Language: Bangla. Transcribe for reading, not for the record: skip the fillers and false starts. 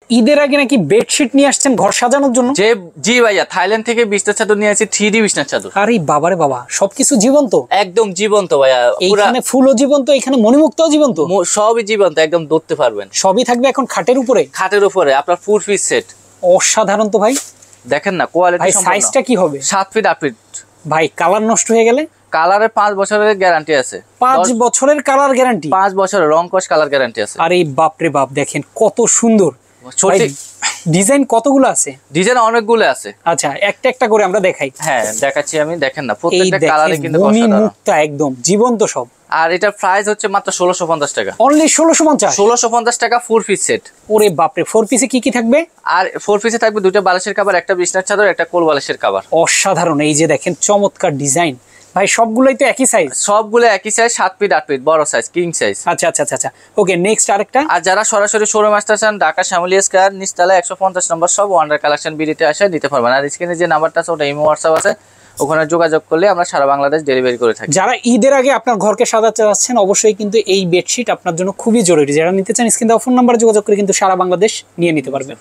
ঈদের আগে নাকি বেডশিট নিয়ে আসছেন ঘর সাজানোর জন্য? জি ভাইয়া, থাইল্যান্ড থেকে বিছনার চাদর নিয়ে আসি, 3D বিছনার চাদর। আরে বাবারে বাবা, সবকিছু জীবন্ত, একদম জীবন্ত ভাইয়া। এইখানে ফুলও জীবন্ত, এখানে মণিমুক্তাও জীবন্ত, সবই জীবন্ত, একদম ধরতে পারবেন। সবই থাকবে এখন খাটের উপরে। খাটের উপরে আপনার 4 পিস সেট। অসাধারণ তো ভাই, দেখেন না কোয়ালিটি ভাই সম্পূর্ণ। সাইজটা কি হবে? 7 ফিট 8 ফিট। ভাই কালার নষ্ট হয়ে গেলে? কালারে 5 বছরের গ্যারান্টি আছে। 5 বছরের কালার গ্যারান্টি? 5 বছরের রং কস কালার গ্যারান্টি আছে। আরে বাপ রে বাপ, দেখেন কত সুন্দর। ডিজাইন কতগুলো আছে? ডিজাইন অনেকগুলো আছে। আচ্ছা, একটা একটা করে আমরা দেখাই। হ্যাঁ দেখাচ্ছি আমি, দেখেন না প্রত্যেকটা কালারে কিন্তু মণিমুক্তা একদম জীবন্ত সব। আর এটার প্রাইস হচ্ছে মাত্র 1650 টাকা। অনলি 1650? 1650 টাকা 4 পিস সেট। ওরে বাপ রে, 4 পিসে কি কি থাকবে? আর 4 পিসে থাকবে দুটো বালিশের কভার, একটা বিছনার চাদর, একটা কোল বালিশের কভার। অসাধারণ, এই যে দেখেন চমৎকার ডিজাইন। ভাই সবগুলোই তো একই সাইজ? সবগুলো একই সাইজ, 7 ফিট 8 ফিট, বড় সাইজ, কিং সাইজ। আচ্ছা আচ্ছা আচ্ছা, ওকে নেক্সট আরেকটা। আর যারা সরাসরি শোরুম আসতে চান, ঢাকা শ্যামলী স্কয়ার নিচতলা 150 নম্বর সব ওয়ান্ডার কালেকশন বিডিতে আসে নিতে পারবেন। আর স্ক্রিনে যে নাম্বারটা আছে ওটা ইমো হোয়াটসঅ্যাপ আছে, ওখানে যোগাযোগ করলে আমরা সারা বাংলাদেশ ডেলিভারি করে থাকি। যারা ঈদের আগে আপনার ঘরকে সাজাতে যাচ্ছেন, অবশ্যই কিন্তু এই বেডশিট আপনার জন্য খুবই জরুরি। যারা নিতে চান স্ক্রিনে দেওয়া ফোন নাম্বারে যোগাযোগ করে কিন্তু সারা বাংলাদেশ নিয়ে নিতে পারবেন।